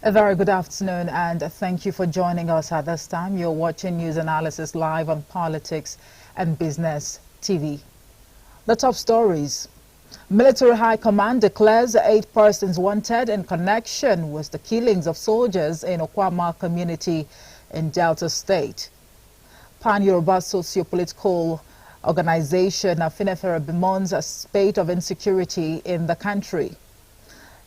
A very good afternoon and thank you for joining us at this time. You're watching News Analysis live on Politics and Business TV. The top stories. Military High Command declares 8 persons wanted in connection with the killings of soldiers in Okwama community in Delta State. Pan-Yoruba socio-political organization Afinefere bemoans a spate of insecurity in the country.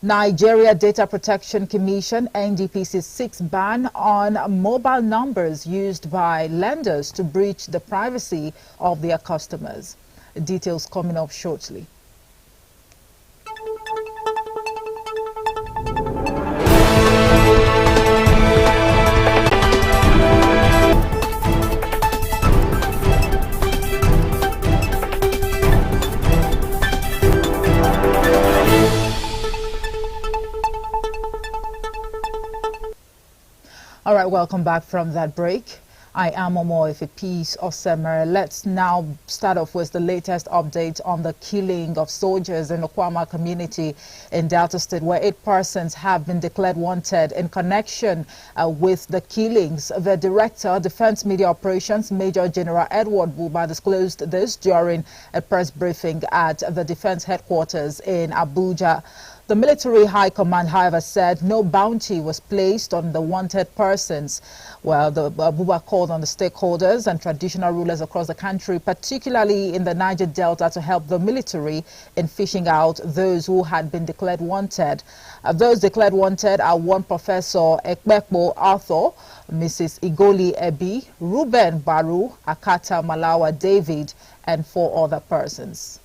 Nigeria Data Protection Commission NDPC seeks ban on mobile numbers used by lenders to breach the privacy of their customers. Details coming up shortly. All right, welcome back from that break. I am Omo if a piece of summer. Let's now start off with the latest update on the killing of soldiers in the Okwama community in Delta State, where 8 persons have been declared wanted in connection with the killings. The Director, Defense Media Operations, Major General Edward Buba, disclosed this during a press briefing at the Defense Headquarters in Abuja. The Military High Command, however, said no bounty was placed on the wanted persons. Well, the Buba called on the stakeholders and traditional rulers across the country, particularly in the Niger Delta, to help the military in fishing out those who had been declared wanted. Those declared wanted are one Professor Ekpekpo Arthur, Mrs. Igoli Ebi, Ruben Baru, Akata Malawa David, and 4 other persons.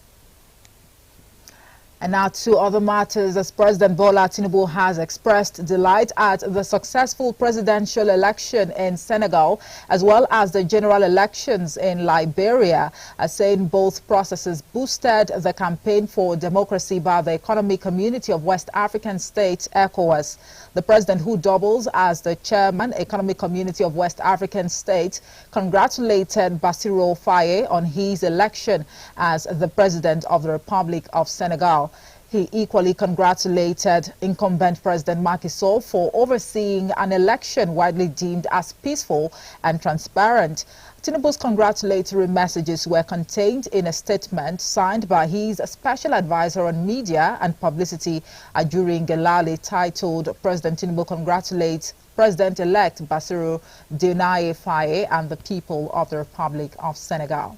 And now to other matters, as President Bola Tinubu has expressed delight at the successful presidential election in Senegal, as well as the general elections in Liberia, saying both processes boosted the campaign for democracy by the Economic Community of West African States, ECOWAS. The president, who doubles as the chairman, Economic Community of West African States, congratulated Bassirou Faye on his election as the president of the Republic of Senegal. He equally congratulated incumbent President Macky Sall for overseeing an election widely deemed as peaceful and transparent. Tinubu's congratulatory messages were contained in a statement signed by his special advisor on media and publicity, Ajuri Ngelale, titled "President Tinubu congratulates President-elect Bassirou Diomaye Faye and the people of the Republic of Senegal."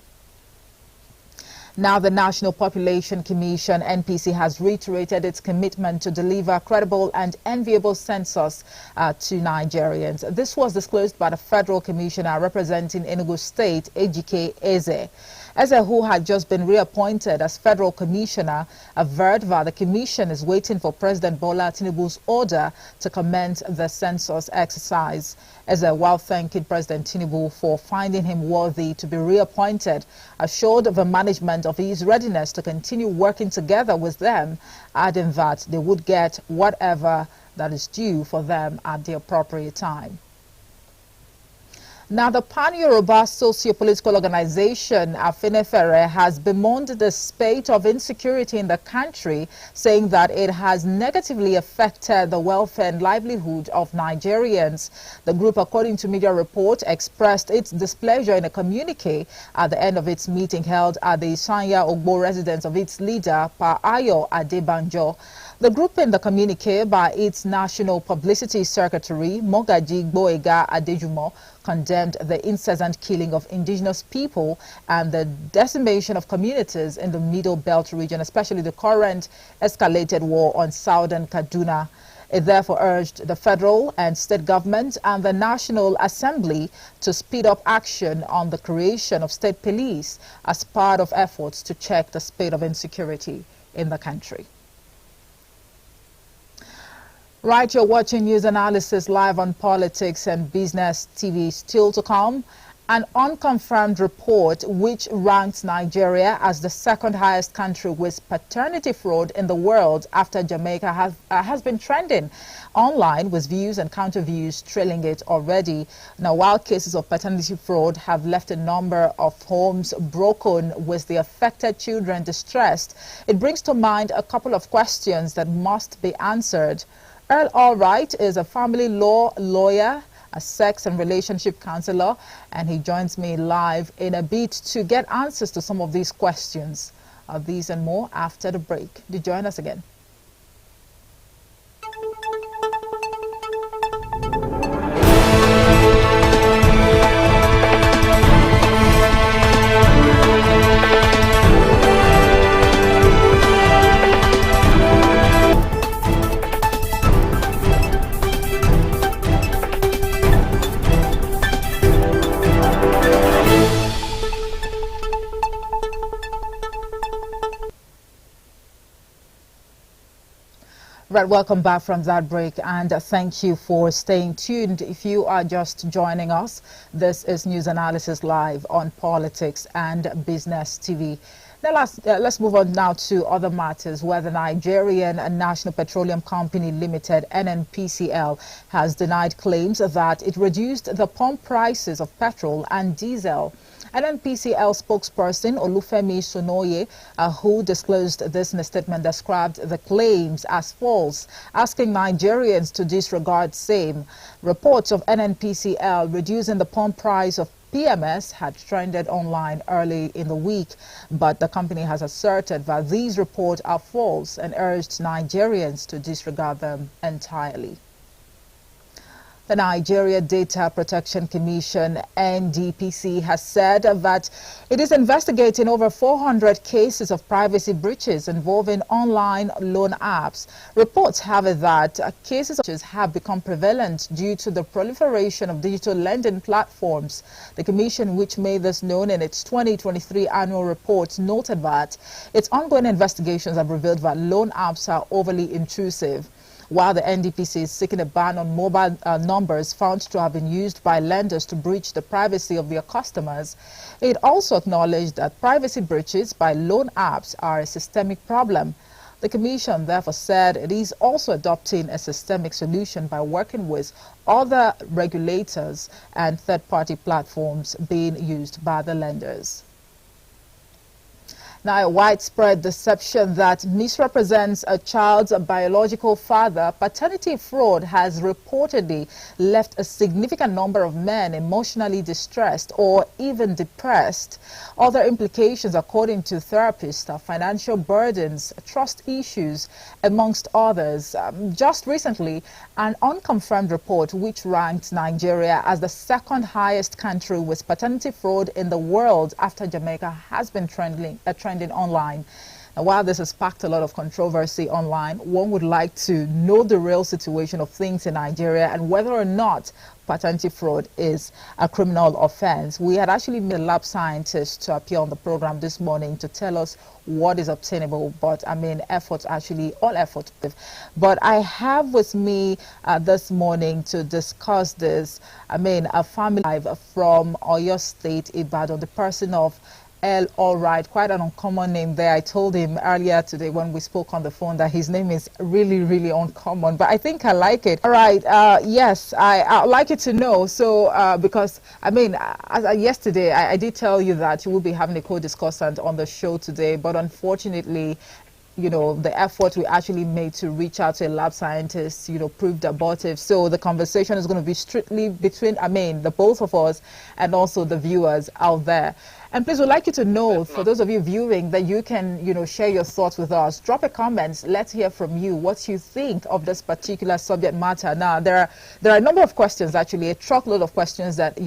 Now, the National Population Commission, NPC, has reiterated its commitment to deliver credible and enviable census to Nigerians. This was disclosed by the Federal Commissioner representing Enugu State, Ejike Eze. Eze, who had just been reappointed as Federal Commissioner, averred that the Commission is waiting for President Bola Tinubu's order to commence the census exercise. Eze, while thanking President Tinubu for finding him worthy to be reappointed, assured the management of his readiness to continue working together with them, adding that they would get whatever that is due for them at the appropriate time. Now, the Pan-Yoruba socio-political organization Afinefere has bemoaned the spate of insecurity in the country, saying that it has negatively affected the welfare and livelihood of Nigerians. The group, according to media report, expressed its displeasure in a communique at the end of its meeting held at the Sanya Ogbo residence of its leader, Pa Ayo Adebanjo. The group, in the communique by its National Publicity Secretary, Mogaji Gboyega Adejumo, condemned the incessant killing of indigenous people and the decimation of communities in the Middle Belt region, especially the current escalated war on southern Kaduna. It therefore urged the federal and state government and the National Assembly to speed up action on the creation of state police as part of efforts to check the spate of insecurity in the country. Right, you're watching News Analysis live on Politics and Business TV. Still to come, an unconfirmed report which ranks Nigeria as the 2nd highest country with paternity fraud in the world after Jamaica has been trending online, with views and counter views trailing it already. Now, while cases of paternity fraud have left a number of homes broken with the affected children distressed, it brings to mind a couple of questions that must be answered. Earl Alright is a family law lawyer, a sex and relationship counselor, and he joins me live in a bid to get answers to some of these questions. These and more after the break. Do join us again. Right, welcome back from that break, and thank you for staying tuned. If you are just joining us, this is News Analysis Live on Politics and Business TV. Now let's move on now to other matters, where the Nigerian National Petroleum Company Limited, NNPCL, has denied claims that it reduced the pump prices of petrol and diesel. NNPCL spokesperson Olufemi Sonoye, who disclosed this in a statement, described the claims as false, asking Nigerians to disregard same. Reports of NNPCL reducing the pump price of PMS had trended online early in the week, but the company has asserted that these reports are false and urged Nigerians to disregard them entirely. The Nigeria Data Protection Commission, NDPC, has said that it is investigating over 400 cases of privacy breaches involving online loan apps. Reports have it that cases have become prevalent due to the proliferation of digital lending platforms. The Commission, which made this known in its 2023 annual report, noted that its ongoing investigations have revealed that loan apps are overly intrusive. While the NDPC is seeking a ban on mobile numbers found to have been used by lenders to breach the privacy of their customers, it also acknowledged that privacy breaches by loan apps are a systemic problem. The Commission therefore said it is also adopting a systemic solution by working with other regulators and third-party platforms being used by the lenders. Now, a widespread deception that misrepresents a child's biological father, paternity fraud, has reportedly left a significant number of men emotionally distressed or even depressed. Other implications, according to therapists, are financial burdens, trust issues, amongst others. Just recently, an unconfirmed report which ranked Nigeria as the second highest country with paternity fraud in the world after Jamaica has been trending online. Now, while this has sparked a lot of controversy online, one would like to know the real situation of things in Nigeria and whether or not paternity fraud is a criminal offense. We had actually made a lab scientist to appear on the program this morning to tell us what is obtainable, but I mean, all effort. But I have with me this morning to discuss this, a family live from Oyo State, Ibadan, the person of Earl Alright, quite an uncommon name there. I told him earlier today when we spoke on the phone that his name is really, really uncommon, but I think I like it. All right, yes, I'd like you to know. So, because, yesterday I did tell you that you will be having a co-discussant on the show today, but unfortunately, the effort we actually made to reach out to a lab scientist, proved abortive. So the conversation is going to be strictly between, the both of us and also the viewers out there. And please, we'd like you to know, for those of you viewing, that you can, share your thoughts with us. Drop a comment. Let's hear from you what you think of this particular subject matter. Now, there are a number of questions, actually, a truckload of questions that,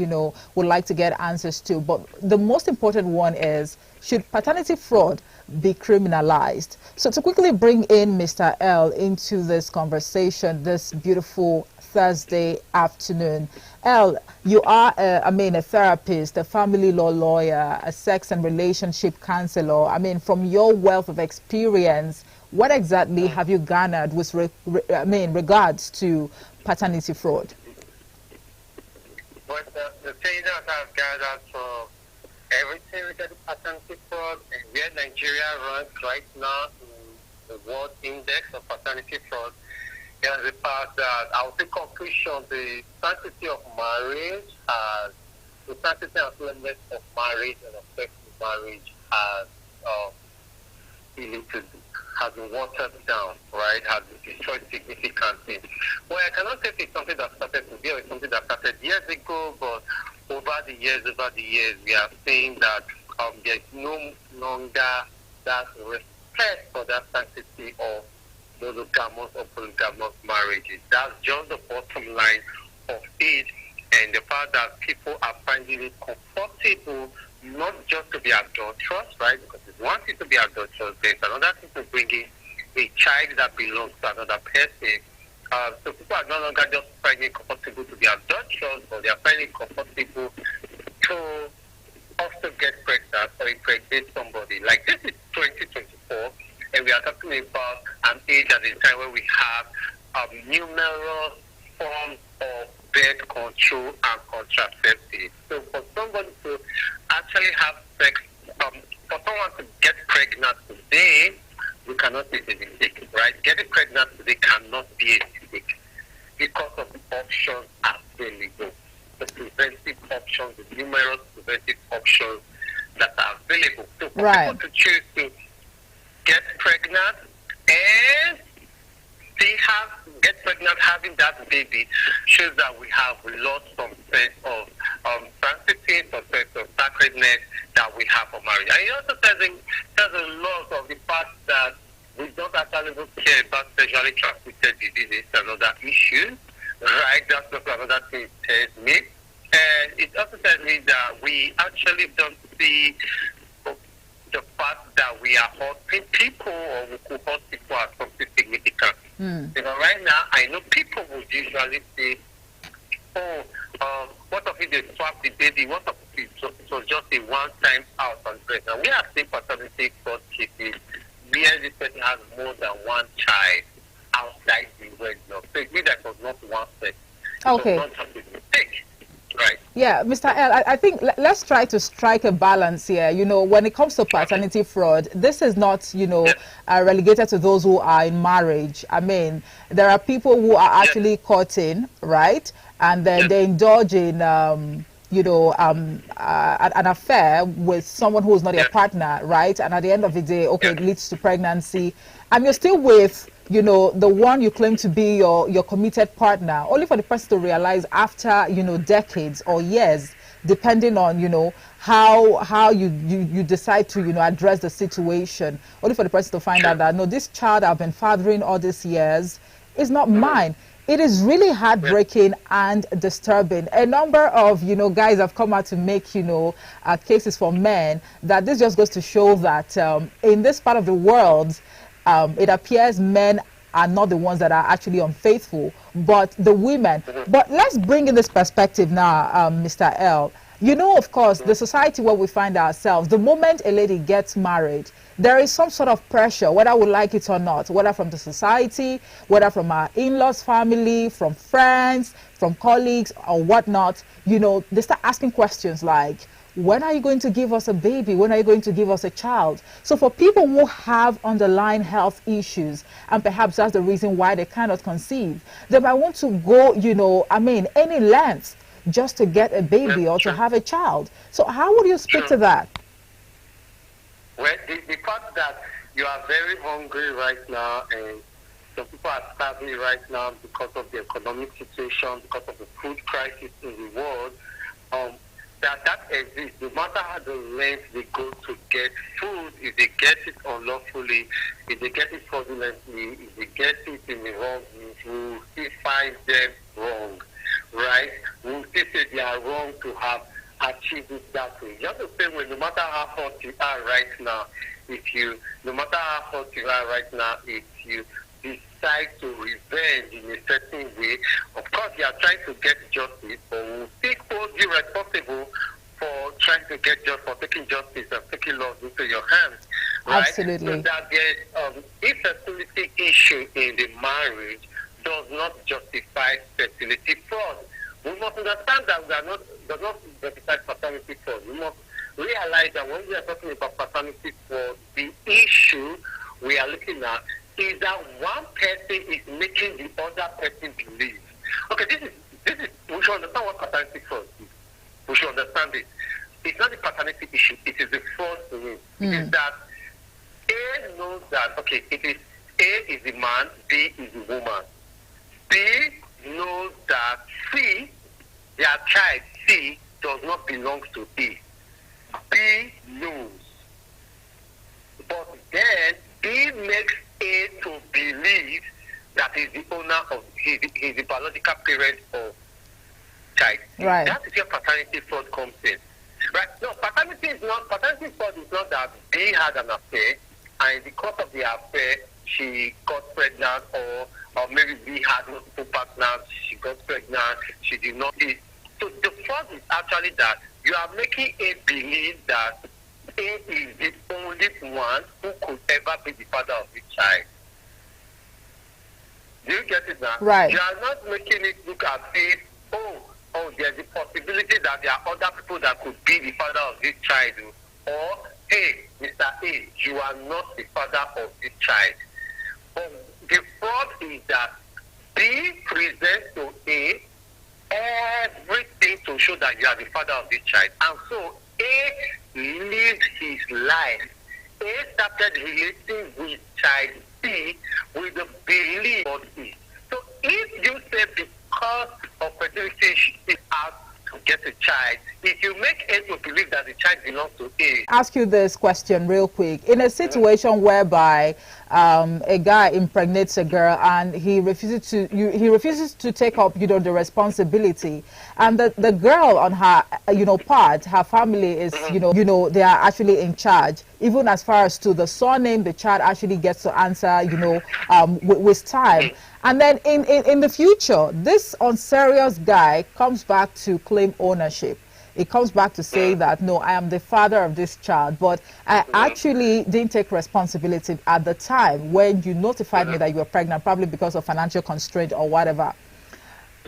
would like to get answers to. But the most important one is, should paternity fraud be criminalized? So to quickly bring in Mr. L into this conversation this beautiful Thursday afternoon. L, you are, a therapist, a family law lawyer, a sex and relationship counselor. From your wealth of experience, what exactly have you garnered with, regards to paternity fraud? But the thing that I've gathered from everything regarding paternity fraud and where Nigeria ranks right now in the World Index of Paternity Fraud, is the fact that I would say conclusion, the sanctity of marriage the sanctity and solemnness of marriage and of sex in marriage has has been watered down, right? Has been destroyed significantly. Well, I cannot say it's something that started today or it's something that started years ago, but over the years, we are seeing that there's no longer that respect for that sanctity of monogamous or polygamous marriages. That's just the bottom line of it, and the fact that people are finding it comfortable not just to be adulterous, right? Because it's one thing to be adulterous, there's another thing to bring in a child that belongs to another person. So people are no longer just finding it comfortable to be adulterous, but they are finding it comfortable to also get pregnant or impregnate somebody. Like, this is 2024, and we are talking about an age at a time where we have numerous forms of birth control and contraceptives. So for somebody to actually have sex, for someone to get pregnant today, we cannot say it's a mistake, right? Getting pregnant today cannot be a mistake because of the options available. The preventive options, the numerous preventive options that are available. So for people to choose to get pregnant and get pregnant, having that baby, shows that we have lost some sense of sanctity, some sense of sacredness that we have for marriage. And it also tells a lot of the fact that we don't actually even care about sexually transmitted diseases, another issue, right? That's not another thing it tells me. And it also tells me that we actually don't see the fact that we are hurting people, or we could hurt people as something significant. You know, right now, I know people would usually say, what if they swap the baby? What if it was just a one-time out on break? Now, we have seen paternity fraud cases where this person has more than one child outside the wedlock. So it means that it was not one sex. Okay. It was not just a mistake. Right. Yeah, Mr. L, I think let's try to strike a balance here. You know, when it comes to paternity fraud, this is not, you know, relegated to those who are in marriage. I mean, there are people who are actually caught in, right? And then they indulge in, you know, an affair with someone who is not their partner, right? And at the end of the day, okay, it leads to pregnancy. And you're still with, you know, the one you claim to be your committed partner, only for the person to realize after, you know, decades or years, depending on, you know, how you decide to, you know, address the situation, only for the person to find out that, no, this child I've been fathering all these years is not mine. It is really heartbreaking and disturbing. A number of, you know, guys have come out to make, you know, cases for men, that this just goes to show that in this part of the world, it appears men are not the ones that are actually unfaithful, but the women. But let's bring in this perspective now, Mr. L. You know, of course, the society where we find ourselves, the moment a lady gets married, there is some sort of pressure, whether we like it or not, whether from the society, whether from our in-laws family, from friends, from colleagues or whatnot. You know, they start asking questions like, when are you going to give us a baby? When are you going to give us a child? So for people who have underlying health issues, and perhaps that's the reason why they cannot conceive, they might want to go, you know, I mean, any length just to get a baby or to have a child. So how would you speak to that? Well, the fact that you are very hungry right now, and some people are starving right now because of the economic situation, because of the food crisis in the world, that exists. No matter how the length they go to get food, if they get it unlawfully, if they get it fraudulently, if they get it in the wrong means, we will still find them wrong, right? We will still say they are wrong to have achieved it that way. Just the same way, no matter how hot you are right now, no matter how hot you are right now, if you decide to revenge in a certain way, of course you are trying to get justice, but we will still hold you responsible for trying to get justice, for taking justice and taking laws into your hands. Right? Absolutely. So that there's infertility issue in the marriage does not justify fertility fraud. We must understand that does not justify paternity fraud. We must realize that when we are talking about paternity fraud, the issue we are looking at is that one person is making the other person believe. Okay, this is we should understand what paternity fraud is. We should understand it. It's not the paternity issue, it is the fraud in it. It is that A knows that, okay, it is A is the man, B is the woman. B knows that C, their child C, does not belong to A. B knows. But then B makes A to believe that he's the owner of, he's the biological parent of child. Right. That is where paternity fraud comes in. Right? No, paternity fraud is not that B had an affair, and in the course of the affair, she got pregnant, or maybe B had multiple partners, she got pregnant, she did not eat. So the fraud is actually that you are making A believe that A is the only one who could ever be the father of the child. Do you get it now? Right. You are not making it look as if, oh, there's a possibility that there are other people that could be the father of this child. Or, hey, Mr. A, you are not the father of this child. But the fraud is that B presents to A everything to show that you are the father of this child. And so A lived his life. A started relating with child B with the belief of B. So if you say because of fertility she is out to get a child, if you make A to believe that the child belongs to A. Ask you this question real quick. In a situation whereby a guy impregnates a girl and he refuses to take up, the responsibility, and the girl on her, part, her family is, they are actually in charge, even as far as to the surname the child actually gets to answer, with time. And then in the future, this unserious guy comes back to claim ownership. It comes back to say that, no, I am the father of this child, but I actually didn't take responsibility at the time when you notified me that you were pregnant, probably because of financial constraint or whatever.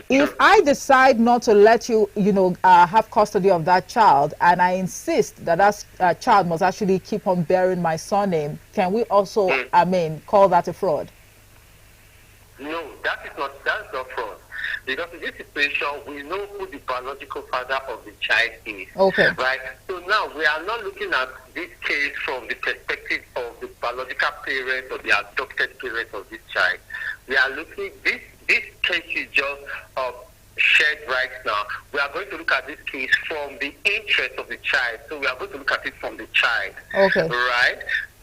If I decide not to let you, have custody of that child, and I insist that that child must actually keep on bearing my surname, can we also, call that a fraud? No, that's not fraud. Because in this situation, we know who the biological father of the child is. Okay. Right? So now we are not looking at this case from the perspective of the biological parent or the adopted parent of this child. We are looking, this case is just shared right now. We are going to look at this case from the interest of the child. So we are going to look at it from the child. Okay. Right?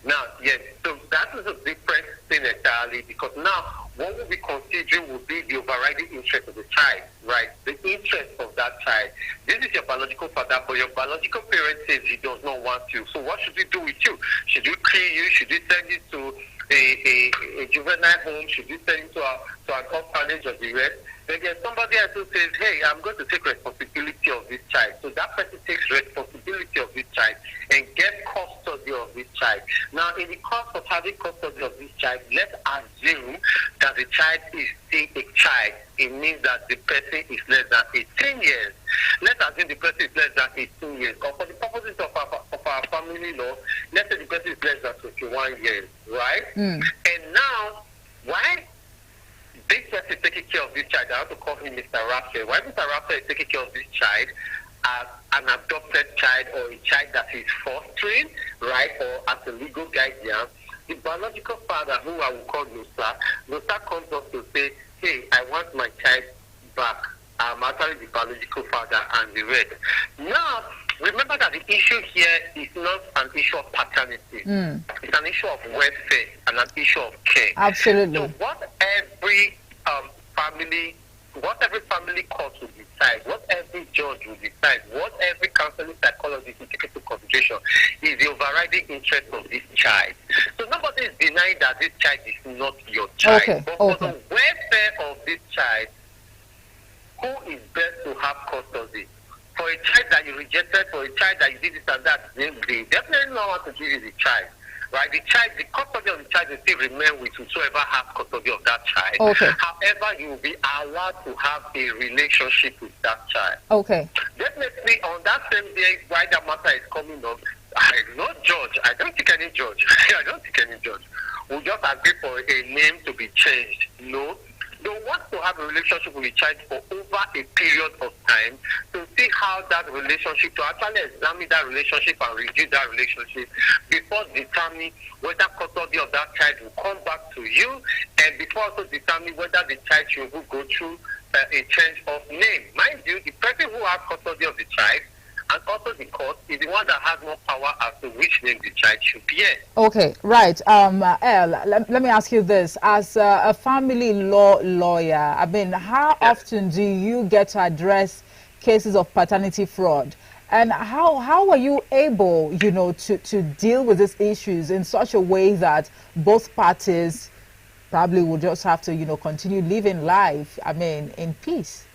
Now, yes, so that is a different thing entirely, because now what we'll be considering will be the overriding interest of the child, right? The interest of that child. This is your biological father, but your biological parent says he does not want you. So what should we do with you? Should we kill you? Should we send you to a juvenile home? Should we send you to an orphanage or the rest? Then there's somebody else who says, hey, I'm going to take responsibility of this child. So that person takes responsibility of this child and gets custody of this child. Now, in the course of having custody of this child, let's assume that the child is still a child. It means that the person is less than 18 years. Let's assume the person is less than 18 years. Or for the purposes of our family law, let's say the person is less than 21 years, right? And now, why this person is taking care of this child? I have to call him Mr. Raphael. Why Mr. Raphael is taking care of this child as an adopted child, or a child that is fostering, right, or as a legal guardian? The biological father, who I will call Nusa comes up to say, hey, I want my child back. I'm actually the biological father and the rest. Now, remember that the issue here is not an issue of paternity. It's an issue of welfare and an issue of care. Absolutely. So what every family court will decide, what every judge will decide, what every counseling psychologist will take into consideration is the overriding interest of this child. So nobody is denying that this child is not your child. Okay. But for the welfare of this child, who is best to have custody? For a child that you rejected, for a child that you did this and that, they definitely not want to give you the child. Right? The custody of the child will still remain with whosoever has custody of that child. Okay. However, you will be allowed to have a relationship with that child. Okay. Definitely on that same day, why that matter is coming up, I'm not judge. I don't think any judge. I don't think any judge will just agree for a name to be changed. No. They want to have a relationship with the child for over a period of time to see how that relationship, to actually examine that relationship and review that relationship before determining whether custody of that child will come back to you, and before also determining whether the child should go through a change of name. Mind you, the person who has custody of the child and also the court is the one that has more power as to which name the child should be in. Okay, right. El, let me ask you this. As a family law lawyer, I mean, how often do you get to address cases of paternity fraud? And how are you able, you know, to deal with these issues in such a way that both parties probably will just have to, you know, continue living life, I mean, in peace?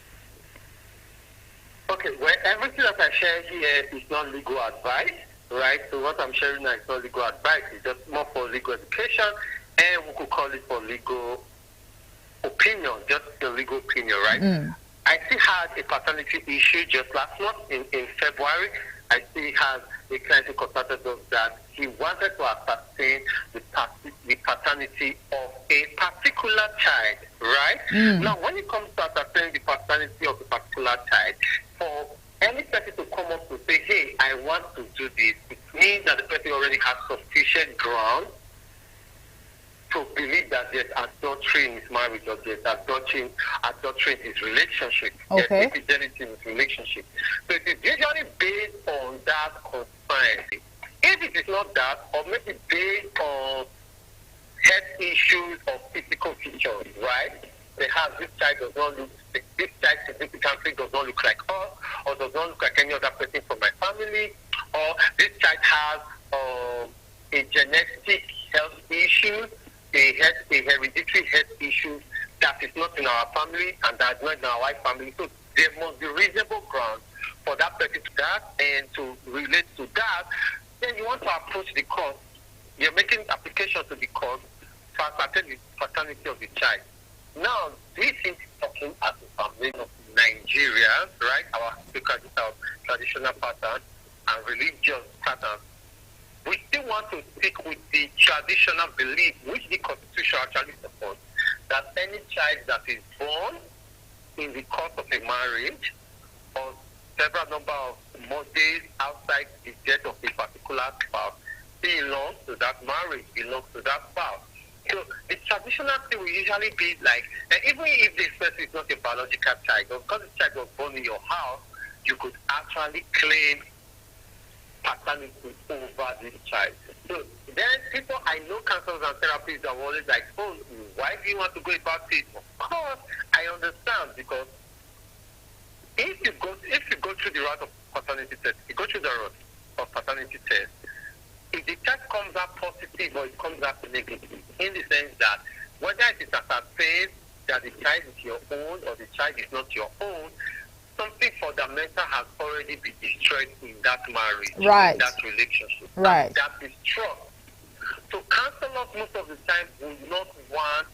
Okay, well, everything that I share here is not legal advice, right? So what I'm sharing now is not legal advice. It's just more for legal education, and we could call it for legal opinion, just a legal opinion, right? I still had a paternity issue just last month in February. I still had a client who contacted us that he wanted to ascertain the paternity of a particular child, right? Now, when it comes to ascertaining the paternity of a particular child, for any person to come up to say, hey, I want to do this, it means that the person already has sufficient ground to believe that there's adultery in his marriage or there's adultery in his relationship. Okay. There's infidelity in his relationship. So it is usually based on that concern. If it is not that, or maybe based on health issues or physical features, right? Perhaps this child significantly does not look like us, or does not look like any other person from my family, or this child has a genetic health issue, a hereditary health issue that is not in our family and that's not in our wife's family. So there must be reasonable grounds for that person to that, and to relate to that. Then you want to approach the court. You're making application to the court to ascertain the paternity of the child. Now, this is talking as a family of Nigerians, right? Our traditional pattern and religious pattern. We still want to stick with the traditional belief, which the Constitution actually supports, that any child that is born in the course of a marriage or several number of more days outside the death of a particular spouse belongs to that marriage, belongs to that spouse. So the traditional thing will usually be like, and even if this person is not a biological child, or because the child was born in your house, you could actually claim paternity over this child. So then people, I know counselors and therapists are always like, oh, why do you want to go about it? Of course, I understand, because if you go through the route of paternity test, you go through the route of paternity test, if the test comes out positive or it comes out negative, in the sense that whether it is ascertained that the child is your own or the child is not your own, something fundamental has already been destroyed in that marriage, right, in that relationship. Right. And that is trust. So counselors most of the time will not want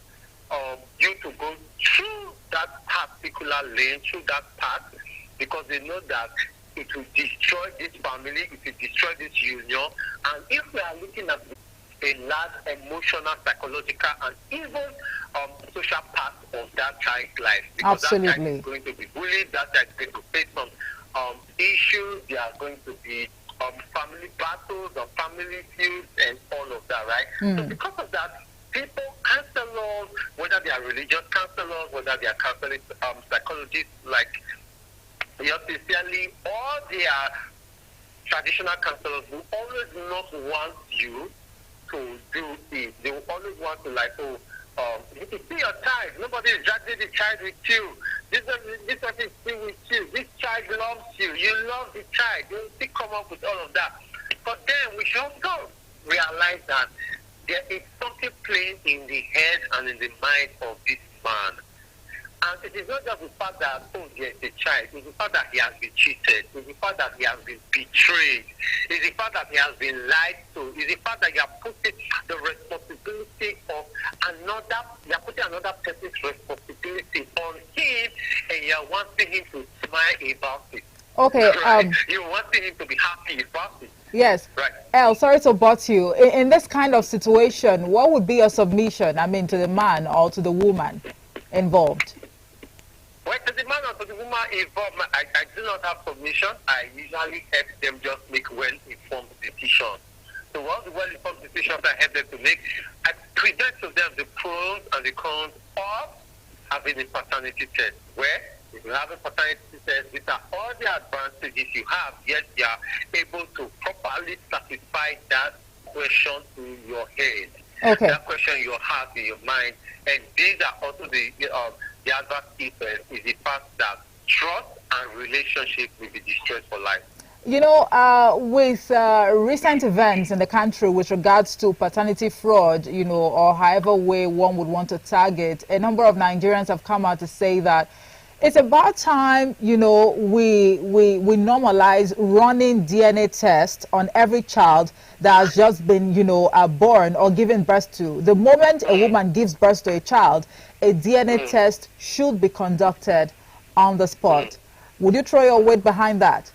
you to go through that particular lane, through that path, because they know that it will destroy this family, it will destroy this union. And if we are looking at a large emotional, psychological, and even social part of that child's life, because absolutely, that child is going to be bullied, that child is going to face some issues, there are going to be family battles or family feuds and all of that, right? So because of that, people, counselors, whether they are religious counselors, whether they are counseling psychologists like sincerely, or they are traditional counselors, will always not want you to do it. They will always want to like, you can see your child. Nobody is dragging the child with you. This person is still with you. This child loves you. You love the child. You still come up with all of that. But then we should also realize that there is something playing in the head and in the mind of this man. And it is not just the fact that, oh, yes, the child. It's the fact that he has been cheated. It's the fact that he has been betrayed. It's the fact that he has been lied to. It's the fact that you are putting the responsibility of you are putting another person's responsibility on him, and you are wanting him to smile about it. Okay. Right? You're wanting him to be happy about it. Yes. Right. El, sorry to butt you. In this kind of situation, what would be your submission, I mean, to the man or to the woman? involved? Well, to the man or to the woman involved, I do not have permission. I usually help them just make well-informed decisions. So once the well-informed decisions I help them to make, I present to them the pros and the cons of having a paternity test. Where, if you have a paternity test, these are all the advantages you have, yet you are able to properly satisfy that question in your head. Okay. That question you have in your mind. And these are also the adverse effect is the fact that trust and relationship will be destroyed for life. You know, with recent events in the country with regards to paternity fraud, you know, or however way one would want to target, a number of Nigerians have come out to say that it's about time, you know, we normalize running DNA tests on every child that has just been, you know, born or given birth to. The moment a woman gives birth to a child, a DNA test should be conducted on the spot. Would you throw your weight behind that?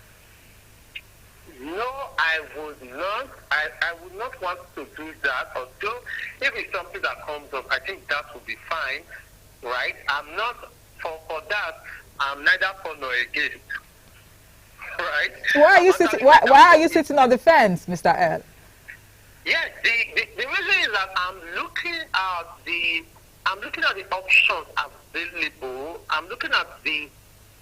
No, I would not. I would not want to do that. Although, if it's something that comes up, I think that would be fine, right? I'm not for that. I'm neither for nor against, right? Why are you sitting on the fence, Mr. Earl? Yes, the reason is that I'm looking at the options available. I'm looking at the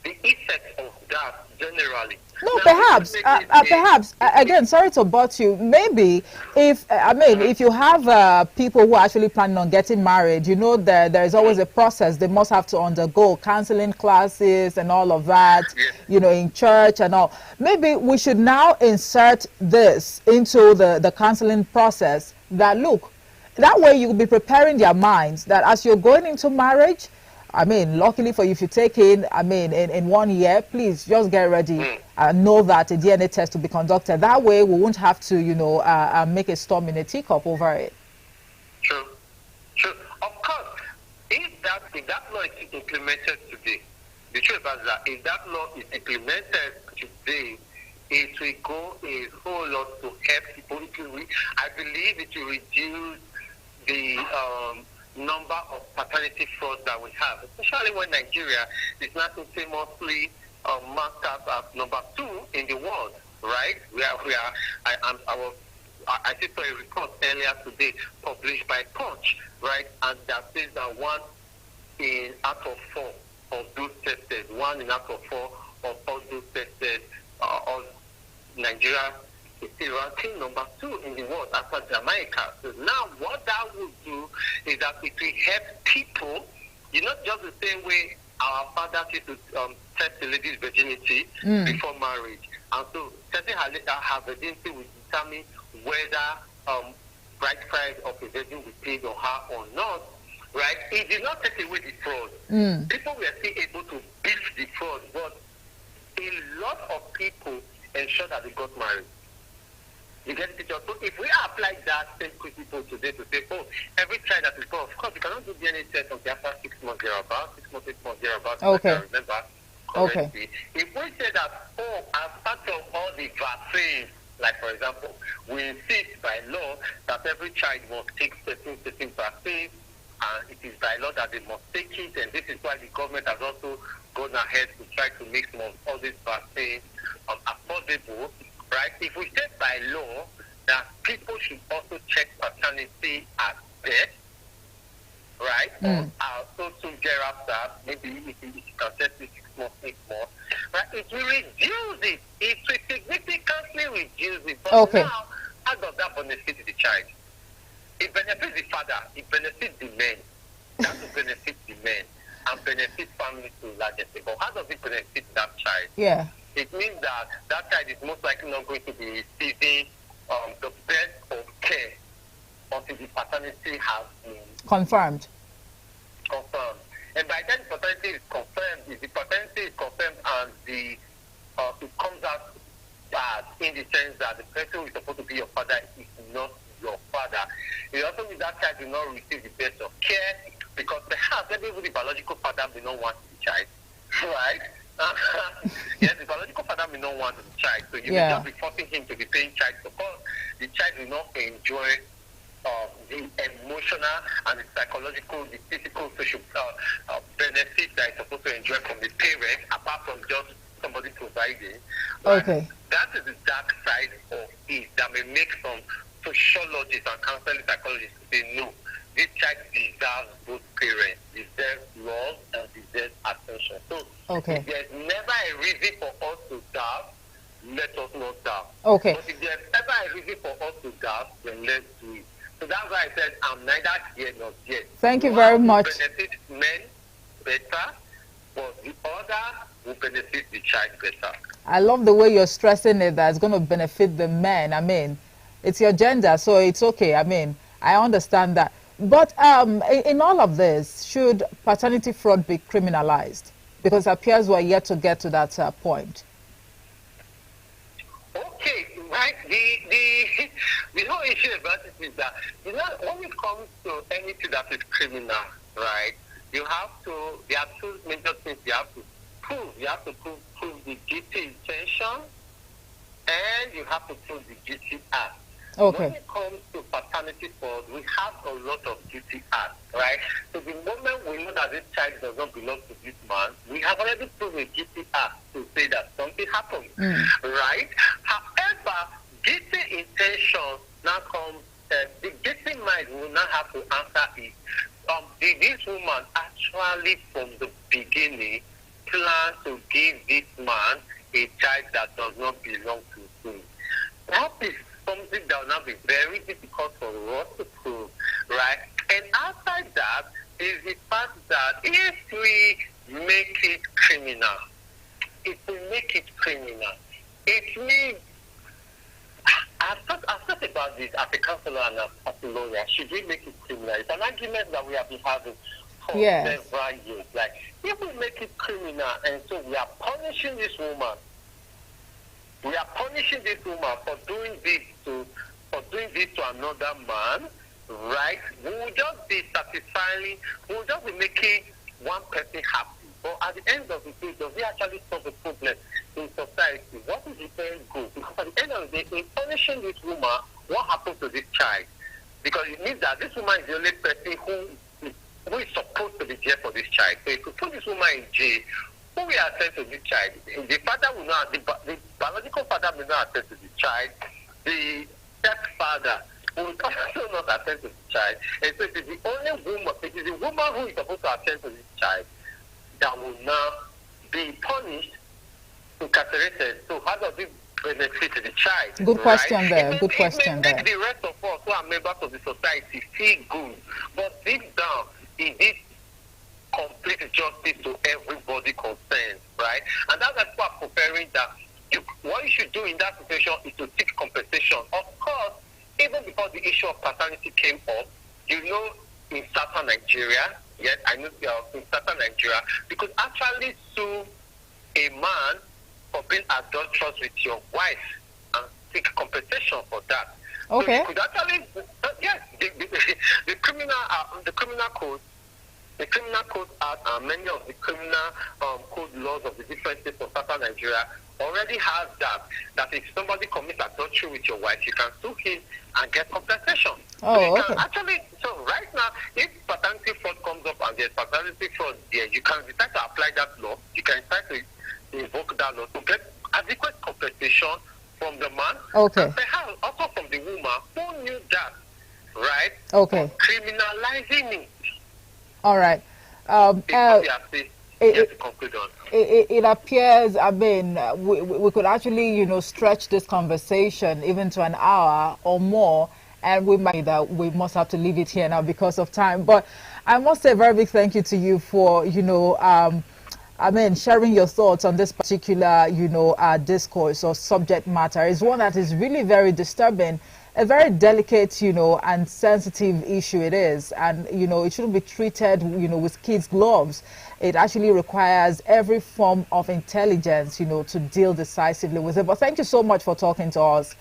effect of that generally. No, perhaps, again, sorry to butt you. Maybe if you have people who are actually planning on getting married, you know, there is always a process they must have to undergo, counseling classes and all of that, you know, in church and all. Maybe we should now insert this into the counseling process. That look, that way you'll be preparing their minds that as you're going into marriage, I mean, luckily for you, if you take in 1 year, please just get ready and know that a DNA test will be conducted. That way, we won't have to, you know, make a storm in a teacup over it. True. Of course, if that law is implemented today, the truth is that if that law is implemented today, it will go a whole lot to help people. I believe it will reduce the number of paternity frauds that we have, especially when Nigeria is not famously marked up as number 2 in the world, right? I did a report earlier today published by Punch, right? And that says that 1 out of 4 of those tested, 1 out of 4 of all those tested, of Nigeria is ranking number 2 in the world after Jamaica. So now what that would do is that it will help people, you know, just the same way our fathers used to test the lady's virginity before marriage. And so testing her virginity will determine whether bride price of a virgin will paid on her or not, right? It did not take away the fraud. People were still able to beat the fraud, but a lot of people ensure that they got married. You get the picture. So if we apply that same principle today to say, oh, every child that is born, of course, you cannot do DNA test until after 6 months thereabouts, 6 months, 8 months thereabouts. Okay. I remember correctly. Okay. If we say that, oh, as part of all the vaccines, like for example, we insist by law that every child must take certain vaccines, and it is by law that they must take it, and this is why the government has also gone ahead to try to make some of all these vaccines affordable. Right? If we say by law that people should also check paternity at birth, right? Or so soon thereafter, maybe if you can test it 6 months, 8 months, right? It will reduce it. It will significantly reduce it. But now, how does that benefit the child? It benefits the father. It benefits the men. That will benefit the men and benefit families to a large extent. But how does it benefit that child? Yeah. It means that that child is most likely not going to be receiving the best of care until the paternity has been confirmed. And by then paternity is confirmed, if the paternity is confirmed and it comes out bad in the sense that the person who is supposed to be your father is not your father, it also means that child will not receive the best of care because perhaps maybe even the biological father may not want the child, right? Yes, the biological father may not want the child, so you may just be forcing him to be paying child support. The child will not enjoy the emotional and the psychological, the physical, social benefits that is supposed to enjoy from the parents, apart from just somebody providing. Okay. That is the dark side of it that may make some sociologists and counseling psychologists say, no, this child deserves both parents, deserves love and deserves attention. So if there's never a reason for us to doubt, let us not doubt. Okay. But if there's ever a reason for us to doubt, then let's do it. So that's why I said I'm neither here nor there. Thank you very much. Benefit men better, but the other will benefit the child better. I love the way you're stressing it, that it's going to benefit the men. I mean, it's your gender, so it's okay. I mean, I understand that. But in all of this, should paternity fraud be criminalized? Because it appears we're yet to get to that point. Okay, right. The whole issue about it is that, you know, when it comes to anything that is criminal, right, there are two major things you have to prove. You have to prove the guilty intention, and you have to prove the guilty act. Okay. When it comes to paternity fraud, we have a lot of guilty acts, right? So the moment we know that this child does not belong to this man, we have already proved a guilty act to say that something happened, right? However, guilty intention now comes, the guilty mind will not have to answer it. Did this woman actually from the beginning plan to give this man a child that does not belong to him? That is something that will not be very difficult for us to prove, right? And outside that is the fact that if we make it criminal, it means, I've thought about this as a counselor and as a lawyer. Should we make it criminal? It's an argument that we have been having for several years. Like, if we make it criminal and so we are punishing this woman, for doing this to another man, right? We will just be satisfying, we will just be making one person happy. But at the end of the day, does it actually solve the problem in society? What is the end goal? Because at the end of the day, in punishing this woman, what happens to this child? Because it means that this woman is the only person who is supposed to be there for this child. So if we put this woman in jail, who will attend to this child? The father will not, the biological father will not attend to the child. The stepfather will also not attend to the child. And so it is the only woman, it is the woman who is supposed to attend to this child that will now be punished, incarcerated. So how does it benefit the child? Good question there. Good It question may there. make the rest of us who are members of the society feel good, but deep down, it is complete justice to everybody concerned, right? And that's why people are preparing that what you should do in that situation is to seek compensation. Of course, even before the issue of paternity came up, you know, in southern Nigeria, yes, I know in southern Nigeria, you could actually sue a man for being adulterous with your wife and seek compensation for that. Okay. So you could actually, yes, the criminal code. The Criminal Code Act and many of the criminal code laws of the different states of southern Nigeria already has that if somebody commits adultery with your wife, you can sue him and get compensation. Actually, so right now, if paternity fraud comes up and there's paternity fraud there, you can decide to apply that law, you can decide to invoke that law to get adequate compensation from the man, and perhaps also from the woman who knew that, right? Okay. Criminalizing it. All right. It appears, I mean, we could actually, you know, stretch this conversation even to an hour or more, and we must have to leave it here now because of time. But I must say a very big thank you to you for, you know, I mean, sharing your thoughts on this particular, you know, discourse or subject matter. Is one that is really very disturbing. A very delicate, you know, and sensitive issue it is. And, you know, it shouldn't be treated, you know, with kids' gloves. It actually requires every form of intelligence, you know, to deal decisively with it. But thank you so much for talking to us.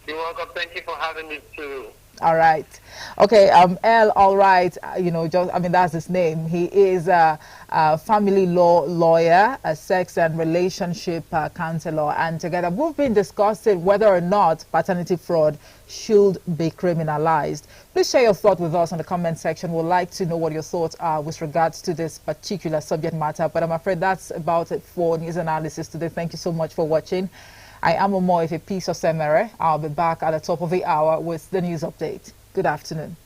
You're welcome. Thank you for having me too. All right. Okay, Earl Alright, you know, that's his name. He is a family law lawyer, a sex and relationship counselor, and together we've been discussing whether or not paternity fraud should be criminalized. Please share your thoughts with us in the comment section. We'd like to know what your thoughts are with regards to this particular subject matter. But I'm afraid that's about it for news analysis today. Thank you so much for watching. I am Omo Ife Peace of Semere. I'll be back at the top of the hour with the news update. Good afternoon.